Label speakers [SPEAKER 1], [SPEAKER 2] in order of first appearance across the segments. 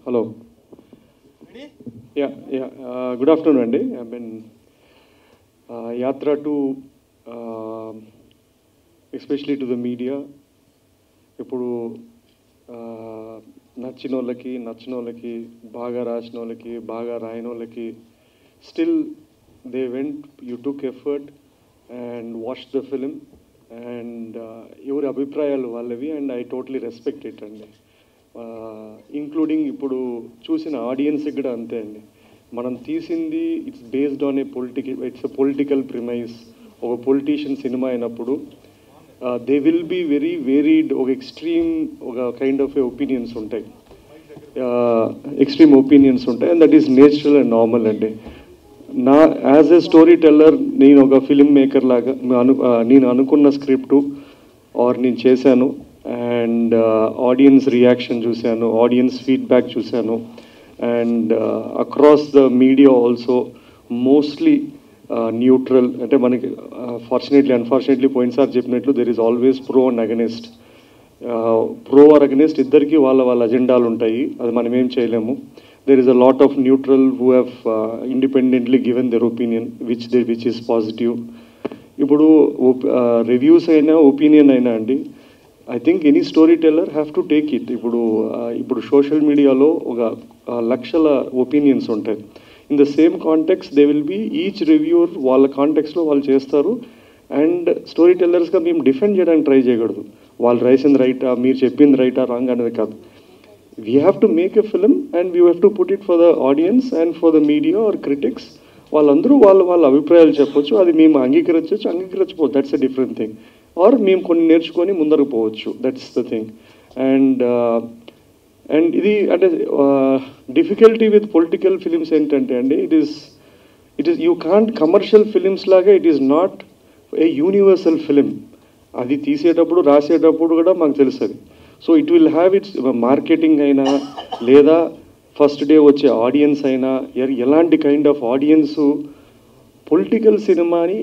[SPEAKER 1] Hello. Yeah. Good afternoon, Andy. I've been Yatra to, especially to the media. ఇప్పుడు నచ్చిన వాళ్ళకి బాగా రాసిన వాళ్ళకి బాగా రాయని వాళ్ళకి still they went, you took effort and watch the film and ఎవరి అభిప్రాయాలు వాళ్ళవి and I totally respect it అండి. ఇంక్లూడింగ్ ఇప్పుడు చూసిన ఆడియన్స్కి కూడా అంతే అండి. మనం తీసింది it's based on it's a political premise. ఒక పొలిటీషియన్ సినిమా అయినప్పుడు they will be very varied, ఒక ఒక కైండ్ ఆఫ్ ఒపీనియన్స్ ఉంటాయి, ఎక్స్ట్రీమ్ ఒపీనియన్స్ ఉంటాయి, and that is natural and normal అండి. యాజ్ ఎ స్టోరీ టెల్లర్, నేను ఒక ఫిల్మ్ మేకర్ లాగా నేను అనుకున్న స్క్రిప్టు నేను చేశాను అండ్ ఆడియన్స్ రియాక్షన్ చూశాను, ఆడియన్స్ ఫీడ్బ్యాక్ చూశాను and across the media also mostly neutral. అంటే మనకి అన్ఫార్చునేట్లీ పోయినసారి చెప్పినట్లు there is always pro and against. Pro or against ఇద్దరికి వాళ్ళ అజెండాలు ఉంటాయి, అది మనం ఏం చేయలేము. There is a lot of neutral who have independently given their opinion which is positive. ఇప్పుడు రివ్యూస్ అయినా ఒపీనియన్ అయినా అండి, I think any storyteller have to take it. ఇప్పుడు సోషల్ మీడియాలో ఒక లక్షల ఒపీనియన్స్ ఉంటాయి. In the same context they will be each reviewer వాళ్ళ కాంటెక్స్లో వాళ్ళు చేస్తారు. అండ్ స్టోరీ టెల్లర్స్గా మేము డిఫెండ్ చేయడానికి ట్రై చేయకూడదు. వాళ్ళు రాసింది రైటా, మీరు చెప్పింది రైటా, రాంగ్ అనేది కాదు. We have to make a film and we have to put it for the audience and for the media or critics. వాళ్ళందరూ వాళ్ళ అభిప్రాయాలు చెప్పొచ్చు, అది మేము అంగీకరించకపోవచ్చు, that's a different thing. Or మేము కొన్ని నేర్చుకొని ముందరకు పోవచ్చు, దట్స్ ద థింగ్. అండ్ ఇది అంటే డిఫికల్టీ విత్ పొలిటికల్ ఫిలిమ్స్ ఏంటంటే అండి, it is you can't commercial films లాగా it is not a universal film. అది తీసేటప్పుడు రాసేటప్పుడు కూడా మాకు తెలుస్తుంది. So it will have its marketing అయినా లేదా ఫస్ట్ డే వచ్చే ఆడియన్స్ అయినా ఎలాంటి కైండ్ ఆఫ్ ఆడియన్సు పొలిటికల్ సినిమాని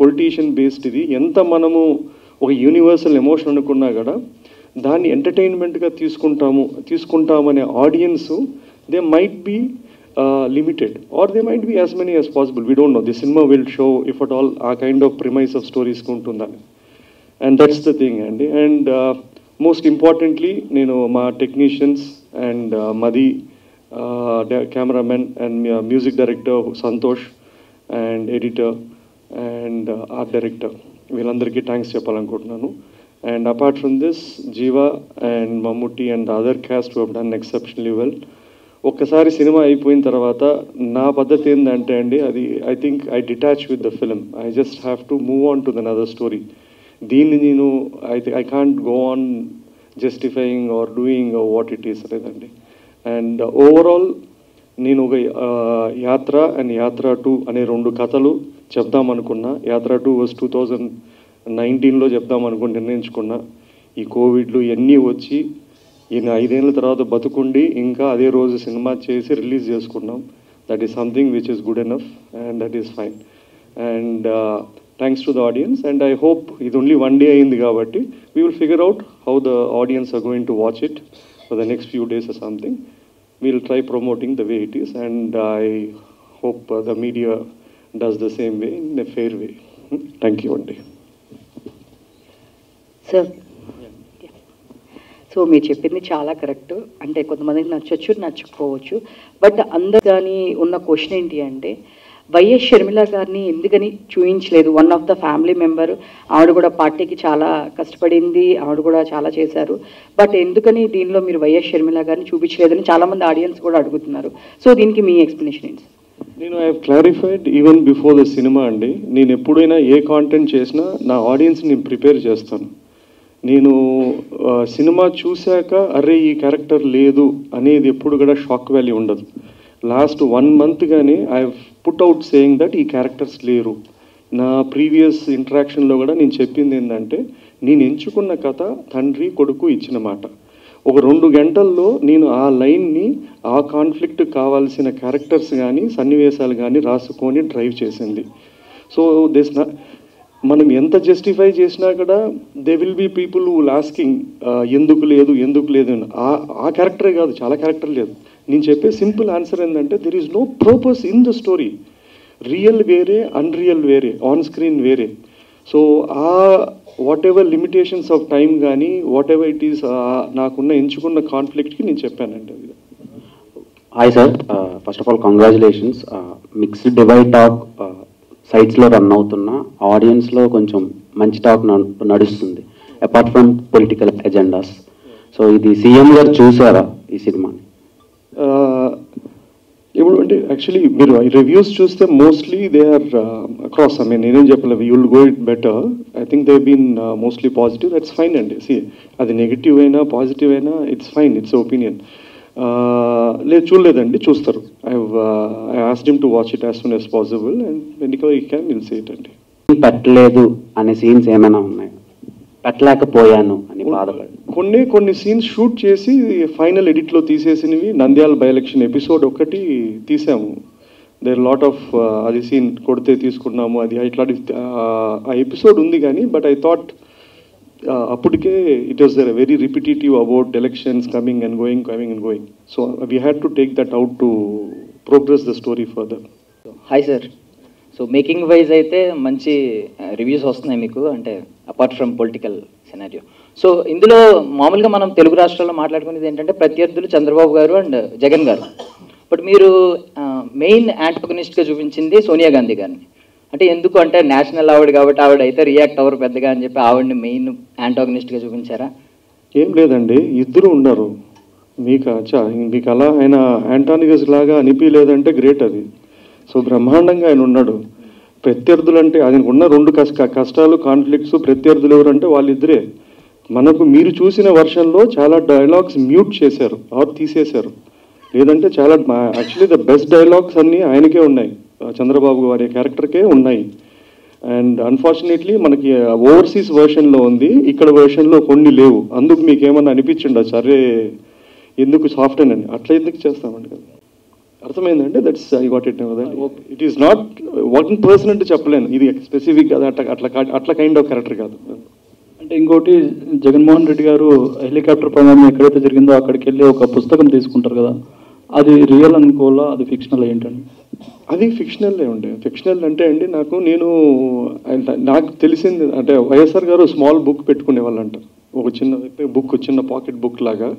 [SPEAKER 1] పొలిటీషియన్ బేస్డ్ ఇది ఎంత మనము ఒక యూనివర్సల్ ఎమోషన్ అనుకున్నా కూడా దాన్ని ఎంటర్టైన్మెంట్గా తీసుకుంటామనే audience they might be limited or they might be as many as possible. We don't know. The cinema will show if at all a kind of premise of స్టోరీస్కి ఉంటుందని. అండ్ దట్స్ ద థింగ్ అండి. And most importantly నేను మా technicians and Madhi cameraman and music director Santosh and editor and art director వీళ్ళందరికీ thanks చెప్పాలనుకుంటున్నాను. And apart from this Jiiva and Mammootty and other cast who have done exceptionally well. ఒక్కసారి సినిమా అయిపోయిన తర్వాత నా పద్ధతి ఏంటంటే అండి, అది I think I detach with the film. I just have to move on to than other story. దీన్ని నేను I can't go on justifying or doing what it is అనేదండి. అండ్ ఓవరాల్ నేను ఒక యాత్ర అండ్ యాత్ర 2 అనే 2 కథలు చెప్దామనుకున్నా. యాత్ర 2 వాజ్ 2019లో చెప్దామనుకుని నిర్ణయించుకున్నా. ఈ కోవిడ్లు ఇవన్నీ వచ్చి ఈయన 5 ఏళ్ళ తర్వాత బతుకుండి ఇంకా అదే రోజు సినిమా చేసి రిలీజ్ చేసుకున్నాం. That is something which is good enough and that is fine. And thanks to the audience and I hope ఇది ఓన్లీ 1 day అయింది కాబట్టి we will figure out how the audience are going to watch it for the next few days or something. We'll try promoting the way it is and I hope the media does the same way in a fair way. Thank you, Andy.
[SPEAKER 2] Sir. So మీరు చెప్పింది చాలా correct. అంటే కొంతమందికి నచ్చచ్చు, నచ్చకపోవచ్చు. But అందరు కానీ ఉన్న question ఏంటి అంటే, వైఎస్ షర్మిల గారిని ఎందుకని చూపించలేదు? One of the family member, ఆవిడ కూడా పార్టీకి చాలా కష్టపడింది, ఆవిడ కూడా చాలా చేశారు. బట్ ఎందుకని దీనిలో మీరు వైఎస్ షర్మిల గారిని చూపించలేదని చాలామంది ఆడియన్స్ కూడా అడుగుతున్నారు. సో దీనికి మీ ఎక్స్ప్లెనేషన్ ఏంటి?
[SPEAKER 1] నేను I have clarified even before the cinema అండి. నేను ఎప్పుడైనా ఏ కాంటెంట్ చేసినా నా ఆడియన్స్ నేను ప్రిపేర్ చేస్తాను. నేను సినిమా చూశాక అరే ఈ క్యారెక్టర్ లేదు అనేది ఎప్పుడు కూడా షాక్ వాల్యూ ఉండదు. లాస్ట్ 1 month కానీ I have put out saying that ఈ క్యారెక్టర్స్ లేరు. నా ప్రీవియస్ ఇంటరాక్షన్లో కూడా నేను చెప్పింది ఏంటంటే, నేను ఎంచుకున్న కథ తండ్రి కొడుకు ఇచ్చిన మాట. ఒక 2 గంటల్లో నేను ఆ లైన్ని, ఆ కాన్ఫ్లిక్ట్ కావాల్సిన క్యారెక్టర్స్ కానీ సన్నివేశాలు కానీ రాసుకొని డ్రైవ్ చేసింది. సో మనం ఎంత జస్టిఫై చేసినా కూడా they will be people who asking ఎందుకు లేదు అని. ఆ క్యారెక్టరే కాదు, చాలా క్యారెక్టర్ లేదు. నేను చెప్పే సింపుల్ ఆన్సర్ ఏంటంటే there is no purpose in the story. Real వేరే, అన్రియల్ వేరే, ఆన్ స్క్రీన్ వేరే. So uh what limitations of time కానీ వాట్ ఎవర్ ఇట్ ఈస్ నాకున్న ఎంచుకున్న కాన్ఫ్లిక్ట్కి నేను చెప్పానండి అది.
[SPEAKER 3] Hi sir, first of all congratulations. Mixed divide talk సైట్స్లో రన్ అవుతున్న ఆడియన్స్లో కొంచెం మంచి టాక్ నడుస్తుంది apart from political agendas. So ఇది సీఎం గారు చూసారా ఈ సినిమాని?
[SPEAKER 1] ఇప్పుడు అంటే యాక్చువల్లీ మీరు రివ్యూస్ చూస్తే mostly they are across. I mean నేనేం చెప్పలేదు, you will go it better. I think they been mostly positive. That's fine అండి. సి అది నెగిటివ్ అయినా పాజిటివ్ అయినా ఇట్స్ ఫైన్, ఇట్స్ ఒపీనియన్. లేదు చూడలేదండి, చూస్తారు. I asked him to watch it as soon as possible and when you can will see it అండి.
[SPEAKER 3] పెట్టలేదు అనే సీన్స్ ఏమైనా ఉన్నాయి? పెట్టలేకపోయాను అని బాధపడి
[SPEAKER 1] కొన్ని సీన్స్ షూట్ చేసి ఫైనల్ ఎడిట్లో తీసేసినవి. నంద్యాల బై ఎలక్షన్ ఎపిసోడ్ ఒకటి తీసాము. దేర్ లాట్ ఆఫ్ అది సీన్ కొడితే తీసుకున్నాము, అది ఇట్లాంటి ఆ ఎపిసోడ్ ఉంది కానీ బట్ ఐ థాట్ అప్పటికే it was very repetitive about elections coming and going. So we had to take that out to progress the story further.
[SPEAKER 4] Hi sir. So making wise అయితే మంచి రివ్యూస్ వస్తున్నాయి మీకు, అంటే apart from political scenario. So ఇందులో మామూలుగా మనం తెలుగు రాష్ట్రాల్లో మాట్లాడుకునేది ఏంటంటే ప్రత్యర్థులు చంద్రబాబు గారు అండ్ జగన్ గారు. బట్ మీరు మెయిన్ యాంటగనిస్ట్గా చూపించింది సోనియా గాంధీ గారిని. అంటే ఎందుకు అంటే నేషనల్ ఆవిడ కాబట్టి ఆవిడ అయితే రియాక్ట్ అవ్వరు పెద్దగా అని చెప్పి ఆవిడని మెయిన్ యాంటగనిస్ట్గా చూపించారా?
[SPEAKER 1] ఏం లేదండి, ఇద్దరు ఉన్నారు. మీకు అలా ఆయన యాంటానిగస్ లాగా అనిపించలేదంటే గ్రేట్ అది. సో బ్రహ్మాండంగా ఆయన ఉన్నాడు. ప్రత్యర్థులు అంటే ఆయనకు ఉన్న రెండు కష్టాలు, కాన్ఫ్లిక్ట్స్. ప్రత్యర్థులు ఎవరంటే వాళ్ళిద్దరే. మనకు మీరు చూసిన వర్షన్లో చాలా డైలాగ్స్ మ్యూట్ చేశారు ఆర్ తీసేశారు. లేదంటే చాలా యాక్చువల్లీ ద బెస్ట్ డైలాగ్స్ అన్నీ ఆయనకే ఉన్నాయి, చంద్రబాబు గారి క్యారెక్టర్కే ఉన్నాయి. అండ్ అన్ఫార్చునేట్లీ మనకి ఓవర్సీస్ వర్షన్లో ఉంది, ఇక్కడ వర్షన్లో కొన్ని లేవు. అందుకు మీకు ఏమన్నా అనిపించండి సరే ఎందుకు సాఫ్ట్ అని అట్లా ఎందుకు చేస్తామండి కదా. అర్థమైందంటే that's I got it. It is not one person అంటే చెప్పలేను, ఇది స్పెసిఫిక్ కదా అట్లా కైండ్ ఆఫ్ క్యారెక్టర్ కాదు.
[SPEAKER 5] అంటే ఇంకోటి, జగన్మోహన్ రెడ్డి గారు హెలికాప్టర్ ప్రమాదం ఎక్కడైతే జరిగిందో అక్కడికి వెళ్ళి ఒక పుస్తకం తీసుకుంటారు కదా, అది రియల్ అనుకోవాలా, అది ఫిక్షనల్ ఏంటండి?
[SPEAKER 1] అది ఫిక్షనల్లే ఉండే. ఫిక్షనల్ అంటే అండి నాకు తెలిసింది అంటే వైఎస్ఆర్ గారు స్మాల్ బుక్ పెట్టుకునే వాళ్ళంట, ఒక చిన్న బుక్, చిన్న పాకెట్ బుక్ లాగా.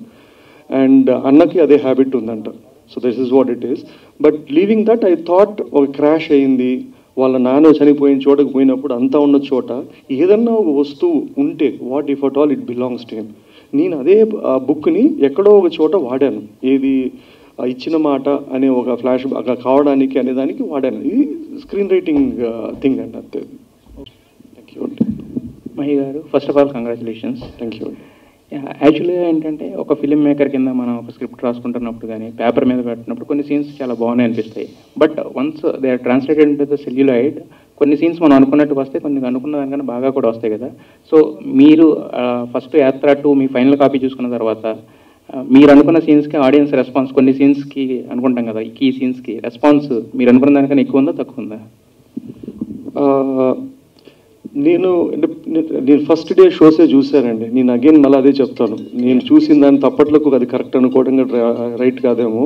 [SPEAKER 1] అండ్ అన్నకి అదే హ్యాబిట్ ఉందంట. So this is what it is. But leaving that I thought ఒక క్రాష్ అయింది, వాళ్ళ నాన్న చనిపోయిన చోటకు పోయినప్పుడు అంతా ఉన్న చోట ఏదన్నా ఒక వస్తువు ఉంటే what if at all it belongs to him. నేను అదే బుక్ని ఎక్కడో ఒక చోట వాడాను. ఏది ఇచ్చిన మాట అనే ఒక ఫ్లాష్ కావడానికి అనే దానికి వాడాను. ఇది స్క్రీన్ రైటింగ్ థింగ్ అండి, అంతే. థ్యాంక్ యూ అండి.
[SPEAKER 6] మహి గారు, first of all congratulations.
[SPEAKER 1] Thank you అండి.
[SPEAKER 6] యాక్చువల్గా ఏంటంటే ఒక ఫిలిం మేకర్ కింద మనం ఒక స్క్రిప్ట్ రాసుకుంటున్నప్పుడు కానీ పేపర్ మీద పెట్టినప్పుడు కొన్ని సీన్స్ చాలా బాగున్నాయి అనిపిస్తాయి. But once they are translated into the celluloid, కొన్ని సీన్స్ మనం అనుకున్నట్టు వస్తాయి, కొన్ని అనుకున్న దానికన్నా బాగా కూడా వస్తాయి కదా. సో మీరు ఫస్ట్ యాత్ర 2 మీ ఫైనల్ కాపీ చూసుకున్న తర్వాత మీరు అనుకున్న సీన్స్కి ఆడియన్స్ రెస్పాన్స్, కొన్ని సీన్స్కి అనుకుంటాం కదా ఈ సీన్స్కి రెస్పాన్స్ మీరు అనుకున్న దానికన్నా ఎక్కువ ఉందా తక్కువ ఉందా?
[SPEAKER 1] నేను ఫస్ట్ డే షోసే చూశానండి. నేను అగైన్ మళ్ళీ అదే చెప్తాను, నేను చూసిన దాన్ని తప్పట్లకు అది కరెక్ట్ అనుకోవడం రైట్ కాదేమో.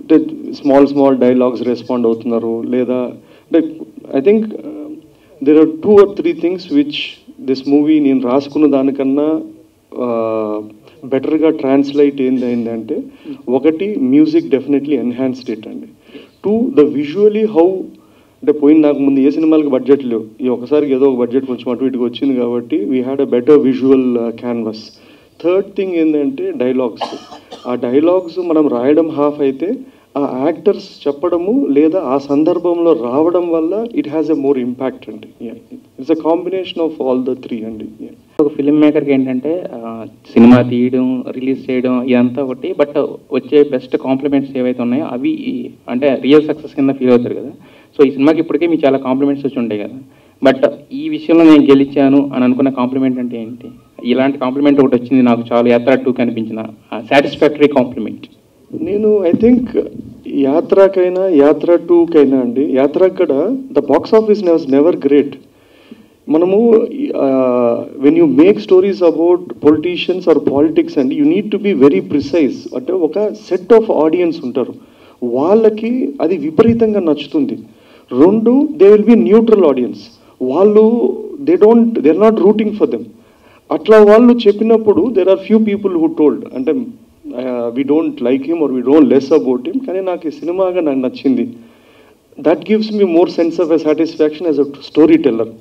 [SPEAKER 1] అంటే స్మాల్ డైలాగ్స్ రెస్పాండ్ అవుతున్నారు లేదా అంటే I think there are 2 or 3 things which this movie నేను రాసుకున్న దానికన్నా బెటర్గా ట్రాన్స్లేట్ ఏంటంటే, ఒకటి మ్యూజిక్ డెఫినెట్లీ ఎన్హాన్స్డ్ ఇట్ అండి. 2 ద విజువలీ హౌ అంటే నాకు ముందు ఏ సినిమాలకు బడ్జెట్ లేవు, ఈ ఒకసారికి ఏదో ఒక బడ్జెట్ కొంచెం అటు ఇటుకు వచ్చింది కాబట్టి we had a better visual canvas. Third thing ఏంటంటే డైలాగ్స్. ఆ డైలాగ్స్ మనం రాయడం హాఫ్ అయితే ఆ యాక్టర్స్ చెప్పడము లేదా ఆ సందర్భంలో రావడం వల్ల it has a more impact అండి. It's a combination of all the 3 అండి.
[SPEAKER 6] ఒక ఫిలిం మేకర్కి ఏంటంటే సినిమా తీయడం, రిలీజ్ చేయడం ఇదంతా ఒకటి, బట్ వచ్చే బెస్ట్ కాంప్లిమెంట్స్ ఏవైతే ఉన్నాయో అవి అంటే రియల్ సక్సెస్ కింద ఫీల్ అవుతారు కదా. సో ఈ సినిమాకి ఇప్పటికే మీకు చాలా కాంప్లిమెంట్స్ వచ్చి ఉంటాయి కదా, బట్ ఈ విషయంలో నేను గెలిచాను అని అనుకున్న కాంప్లిమెంట్ అంటే ఏంటి? ఇలాంటి కాంప్లిమెంట్ ఒకటి వచ్చింది నాకు చాలా యాత్ర 2 కనిపించిన సాటిస్ఫాక్టరీ కాంప్లిమెంట్.
[SPEAKER 1] నేను ఐ థింక్ యాత్రకైనా యాత్ర 2కైనా అండి, యాత్ర కూడా the box office was never great. మనము when you make stories about politicians or politics and you need to be very precise. అంటే ఒక సెట్ ఆఫ్ ఆడియన్స్ ఉంటారు, వాళ్ళకి అది విపరీతంగా నచ్చుతుంది. రెండు, they will be neutral audience, వాళ్ళు they are not rooting for them. అట్లా వాళ్ళు చెప్పినప్పుడు there are few people who told అంటే we don't like him or we don't less about him, కానీ నాకు ఈ సినిమాగా నాకు నచ్చింది. That gives me more sense of a satisfaction as a storyteller.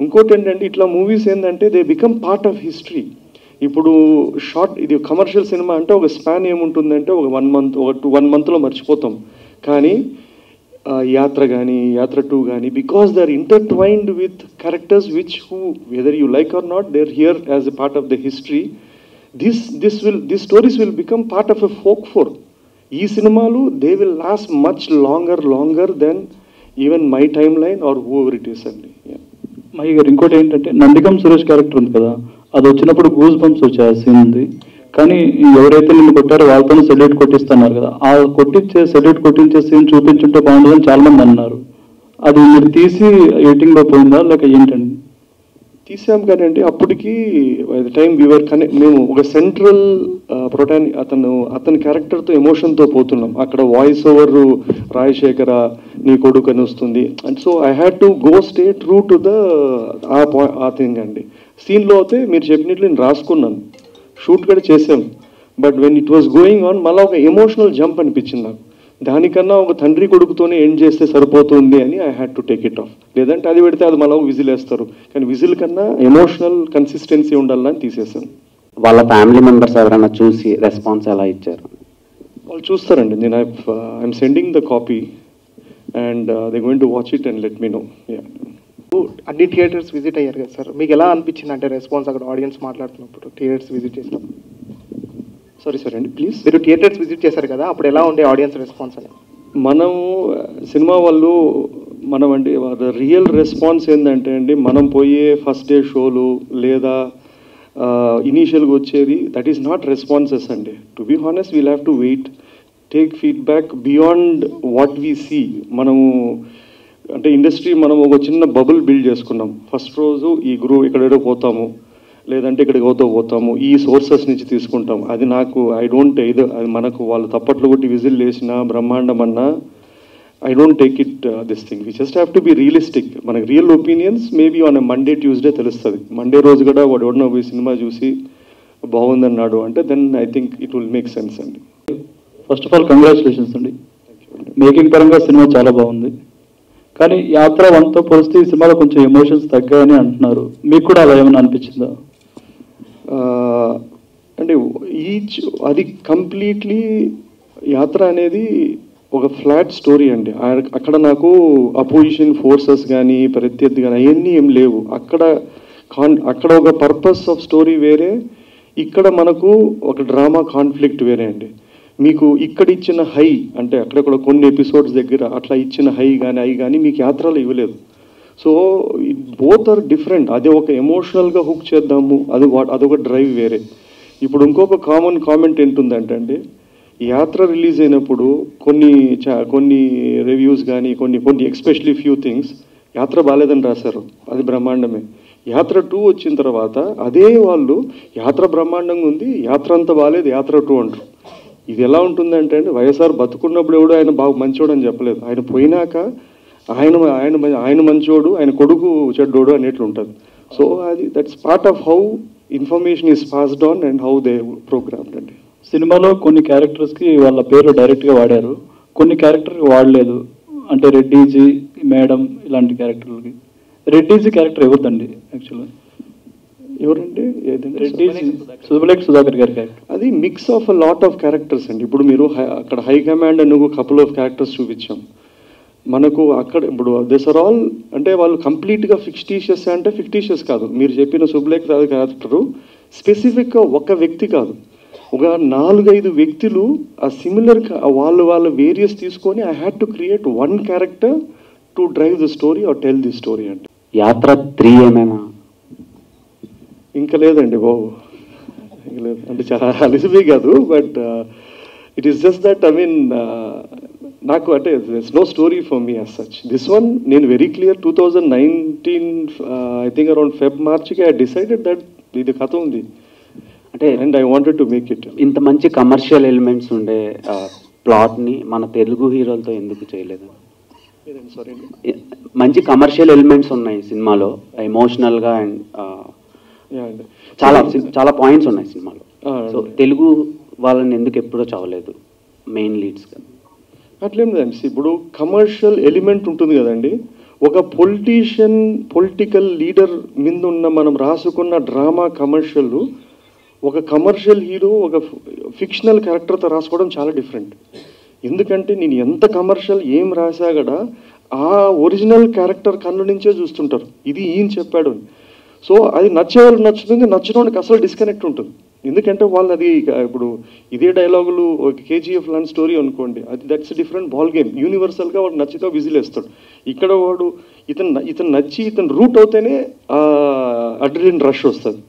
[SPEAKER 1] ఇంకోటి ఏంటంటే ఇట్లా మూవీస్ ఏంటంటే they become part of history. ఇప్పుడు ఇది కమర్షియల్ సినిమా అంటే ఒక స్పాన్ ఏముంటుందంటే ఒక 1 month 1 monthలో మర్చిపోతాం. కానీ యాత్ర కానీ యాత్ర 2 కానీ because they are intertwined with characters which who whether you like or not they are here as a part of the history. This stories will become part of a folklore. ఈ సినిమాలు they will last much longer than even my timeline or whoever it is అండి.
[SPEAKER 5] మహి గారు, ఇంకోటి ఏంటంటే Nandigam Suresh character ఉంది కదా, అది వచ్చినప్పుడు గూస్ బంప్స్ వచ్చే సీన్ ఉంది. కానీ ఎవరైతే నిన్ను కొట్టారో వాళ్ళతోనే సెల్యూట్ కొట్టిస్తున్నారు కదా, ఆ సెల్యూట్ కొట్టించే సీన్ చూపించుంటే బాగుంటుందని చాలా మంది అన్నారు. అది మీరు తీసి ఎడిటింగ్లో పోయిందా లేక ఏంటండి?
[SPEAKER 1] తీసాం కానీ అండి అప్పటికి బై ద టైమ్ మేము ఒక సెంట్రల్ అతని క్యారెక్టర్తో ఎమోషన్తో పోతున్నాం. అక్కడ వాయిస్ ఓవర్ రాజశేఖర నీ కొడుకు అని వస్తుంది. And so I had to go stay true to ఆ థింగ్ అండి. సీన్లో అయితే మీరు చెప్పినట్లు నేను రాసుకున్నాను, షూట్ కూడా చేసాం. But when it was going on మళ్ళీ ఒక ఎమోషనల్ జంప్ అనిపించింది నాకు. దానికన్నా ఒక తండ్రి కొడుకుతోనే ఎండ్ చేస్తే సరిపోతుంది అని I had to take it of. లేదంటే అది పెడితే అది మళ్ళీ విజిల్ వేస్తారు, కానీ విజిల్ కన్నా ఎమోషనల్ కన్సిస్టెన్సీ ఉండాలని తీసేసాను.
[SPEAKER 3] వాళ్ళ ఫ్యామిలీ మెంబర్స్ ఎవరైనా చూసి రెస్పాన్స్ ఎలా ఇచ్చారు?
[SPEAKER 1] వాళ్ళు చూస్తారండి. నేను I'm sending the copy and they going to watch it and let me know.
[SPEAKER 7] అన్ని థియేటర్స్ విజిట్ అయ్యారు కదా సార్, మీకు ఎలా అనిపించింది అంటే రెస్పాన్స్ అక్కడ ఆడియన్స్ మాట్లాడుతున్నప్పుడు థియేటర్స్ విజిట్ చేసినప్పుడు?
[SPEAKER 1] సారీ అండి ప్లీజ్.
[SPEAKER 7] మీరు థియేటర్స్ విజిట్ చేశారు కదా, అప్పుడు ఎలా ఉండే ఆడియన్స్ రెస్పాన్స్ అని?
[SPEAKER 1] మనం సినిమా వాళ్ళు అంటే రియల్ రెస్పాన్స్ ఏంటంటే అండి, మనం పోయే ఫస్ట్ డే షోలు లేదా ఇనీషియల్గా వచ్చేది దట్ ఈస్ నాట్ రెస్పాన్సెస్ అండి. To be honest we'll have to wait, take feedback beyond what we see. మనము అంటే ఇండస్ట్రీ మనం ఒక చిన్న బబుల్ బిల్డ్ చేసుకున్నాం. ఫస్ట్ రోజు ఈ ఇక్కడేదో పోతాము, లేదంటే ఇక్కడికి పోతాము, ఈ సోర్సెస్ నుంచి తీసుకుంటాం. అది నాకు ఐ డోంట్ అది మనకు వాళ్ళు తప్పట్లు కొట్టి విజిల్ వేసినా బ్రహ్మాండం అన్నా I don't take it this thing. We just have to be realistic. మనకి real opinions maybe on Monday Tuesday తెలుస్తుంది. మండే రోజు కూడా వాడు ఎవడో పోయి సినిమా చూసి బాగుందన్నాడు అంటే then I think it will make sense అండి.
[SPEAKER 5] ఫస్ట్ ఆఫ్ ఆల్ కంగ్రాచులేషన్స్ అండి. మేకింగ్ పరంగా సినిమా చాలా బాగుంది, కానీ యాత్ర 1తో పోలిస్తే ఈ సినిమాలో కొంచెం ఎమోషన్స్ తగ్గాయని అంటున్నారు. మీకు కూడా అలా ఏమైనా అనిపించిందా?
[SPEAKER 1] అంటే అది కంప్లీట్లీ యాత్ర అనేది ఒక ఫ్లాట్ స్టోరీ అండి. అక్కడ నాకు అపోజిషన్ ఫోర్సెస్ కానీ ప్రత్యర్థి కానీ అవన్నీ ఏం లేవు. అక్కడ ఒక పర్పస్ ఆఫ్ స్టోరీ వేరే, ఇక్కడ మనకు ఒక డ్రామా కాన్ఫ్లిక్ట్ వేరే అండి. మీకు ఇక్కడ ఇచ్చిన హై అంటే అక్కడక్కడ కొన్ని ఎపిసోడ్స్ దగ్గర అట్లా ఇచ్చిన హై కానీ మీకు యాత్రలో ఇవ్వలేదు. So both are different. అదే ఒక ఎమోషనల్గా హుక్ చేద్దాము, అదొక డ్రైవ్ వేరే. ఇప్పుడు ఇంకొక కామన్ కామెంట్ ఏంటుందంటే అండి, యాత్ర రిలీజ్ అయినప్పుడు కొన్ని రివ్యూస్ కానీ కొన్ని ఎక్స్పెషలీ ఫ్యూ థింగ్స్ యాత్ర బాగాలేదని రాశారు, అది బ్రహ్మాండమే. యాత్ర 2 వచ్చిన తర్వాత అదే వాళ్ళు యాత్ర బ్రహ్మాండంగా ఉంది, యాత్ర అంతా బాగాలేదు, యాత్ర 2 అంటారు. ఇది ఎలా ఉంటుందంటే అండి, వైఎస్ఆర్ బతుకున్నప్పుడు ఎవడో ఆయన బాగా మంచోడు అని చెప్పలేదు, ఆయన పోయినాక ఆయన మంచోడు, ఆయన కొడుకు చెడ్డోడు అనేట్లు ఉంటుంది. సో అది that's part of how information is passed on and how they programmed అండి.
[SPEAKER 5] సినిమాలో కొన్ని క్యారెక్టర్స్కి వాళ్ళ పేర్లు డైరెక్ట్గా వాడారు, కొన్ని క్యారెక్టర్కి వాడలేదు. అంటే రెడ్డీజీ, మేడం ఇలాంటి క్యారెక్టర్లకి. రెడ్డీజీ క్యారెక్టర్ ఎవరిదండి యాక్చువల్గా?
[SPEAKER 1] ఎవరండి?
[SPEAKER 5] శుభలేఖ సుధాకర్ గారి క్యారెక్టర్.
[SPEAKER 1] అది mix of a lot of characters అండి. ఇప్పుడు మీరు అక్కడ హై కమాండ్ అని కపుల్ ఆఫ్ క్యారెక్టర్స్ చూపించాం మనకు. అక్కడ ఇప్పుడు దిస్ ఆర్ ఆల్ అంటే వాళ్ళు కంప్లీట్గా ఫిక్టీషియస్ అంటే ఫిక్టీషియస్ కాదు. మీరు చెప్పిన శుభలేఖ క్యారెక్టరు స్పెసిఫిక్గా ఒక వ్యక్తి కాదు, ఒక 4-5 వ్యక్తులు ఆ సిమిలర్ వాళ్ళ వేరియస్ తీసుకొని I had to create one character to drive the story or tell the story అండి.
[SPEAKER 3] యాత్ర 3 ఏమైనా
[SPEAKER 1] ఇంకా లేదండి బాబు, ఇంకా లేదు. అంటే చాలా అలిసిపోయి కాదు, but it is just that I mean నాకు అంటే no story for me as such. This one నేను very clear 2019 I think around మార్చ్కి ఐ డిసైడెడ్ దట్ ఇది కథ ఉంది
[SPEAKER 3] అంటే
[SPEAKER 1] and I wanted to make it.
[SPEAKER 3] ఇంత మంచి కమర్షియల్ ఎలిమెంట్స్ ఉండే ప్లాట్ని మన తెలుగు హీరోలతో ఎందుకు చేయలేదు?
[SPEAKER 1] సారీ,
[SPEAKER 3] మంచి కమర్షియల్ ఎలిమెంట్స్ ఉన్నాయి సినిమాలో, ఎమోషనల్గా అండ్ చాలా చాలా పాయింట్స్ ఉన్నాయి సినిమాలో. సో తెలుగు వాళ్ళని ఎందుకు ఎప్పుడూ చదవలేదు మెయిన్ లీడ్స్గా?
[SPEAKER 1] అట్లేం లేదండి. ఇప్పుడు కమర్షియల్ ఎలిమెంట్ ఉంటుంది కదండి. ఒక పొలిటికల్ లీడర్ మీద ఉన్న మనం రాసుకున్న డ్రామా కమర్షియల్, ఒక కమర్షియల్ హీరో ఒక ఫిక్షనల్ క్యారెక్టర్తో రాసుకోవడం చాలా డిఫరెంట్. ఎందుకంటే నేను ఎంత కమర్షియల్ ఏం రాసా కూడా ఆ ఒరిజినల్ క్యారెక్టర్ కన్ను నుంచే చూస్తుంటారు, ఇది ఈయన చెప్పాడు. సో అది నచ్చేవాళ్ళకి నచ్చుతుంది, నచ్చినోడికి అసలు డిస్కనెక్ట్ ఉంటుంది. ఎందుకంటే వాళ్ళు అది ఇప్పుడు ఇదే డైలాగులు ఒక కేజీఎఫ్ లాంటి స్టోరీ అనుకోండి, అది దట్స్ డిఫరెంట్ బాల్ గేమ్. యూనివర్సల్గా వాడు నచ్చితే విజిల్ వేస్తాడు. ఇక్కడ వాడు ఇతను నచ్చి ఇతను రూట్ అవుతేనే అడ్రిలిన్ రష్ వస్తుంది.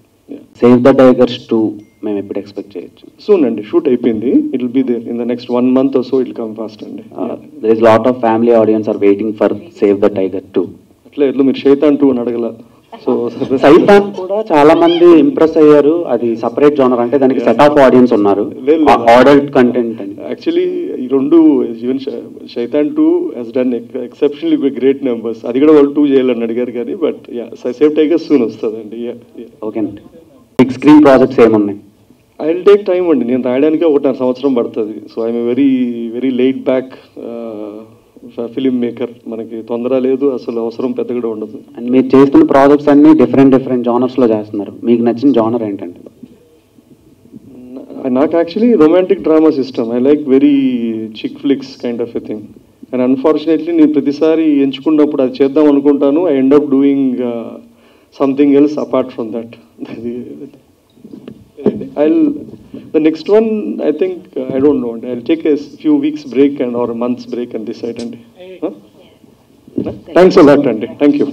[SPEAKER 3] సేవ్ ద టైగర్స్ 2 మేము ఎప్పుడు ఎక్స్పెక్ట్ చేయొచ్చు?
[SPEAKER 1] సూన్ అండి, షూట్ అయిపోయింది. It will be there in the next 1 month or so. It come fast అండి.
[SPEAKER 3] There is lot of family audience are waiting for save the tiger 2.
[SPEAKER 1] అట్లా మీరు శైతాన్ 2 అని అడగల. సో
[SPEAKER 3] సైతాన్ కూడా చాలా మంది ఇంప్రెస్ అయ్యారు. అది సపరేట్ జోనర్, అంటే దానికి సెట్ ఆఫ్ ఆడియన్స్ ఉన్నారు, అడల్ట్ కంటెంట్ అని.
[SPEAKER 1] యాక్చువల్లీ ఈ రెండు even Shaitan 2 he's done exceptionally great numbers. అది కూడా వాళ్ళు 2 చేయాలని అడిగారు కానీ, బట్ సేవ్ టైగర్ సూన్ వస్తుందండి.
[SPEAKER 3] ఓకే అండి. బిగ్ స్క్రీన్ ప్రాజెక్ట్స్ ఏమున్నాయి?
[SPEAKER 1] ఐ విల్ టేక్ టైం అండి. నేను రాయడానికి 1.5 సంవత్సరం పడుతుంది. So I'm very very late back filmmaker. మనకి తొందర లేదు, అసలు అవసరం పెద్దగా ఉండదు.
[SPEAKER 3] అండ్ మీరు చేస్తున్న ప్రాజెక్ట్స్ అన్ని డిఫరెంట్ జానర్స్లో చేస్తున్నారు. మీకు నచ్చిన జానర్ ఏంటంటే?
[SPEAKER 1] నాకు యాక్చువల్లీ రొమాంటిక్ డ్రామాస్ ఇష్టం. I like very chick flicks kind of a thing. And unfortunately నేను ప్రతిసారి ఎంచుకున్నప్పుడు అది చేద్దాం అనుకుంటాను, I end up doing something else apart from that. The next one, I think, I don't know. I'll take a few weeks break or a month's break and decide. Thanks a lot, Andy. Thank you.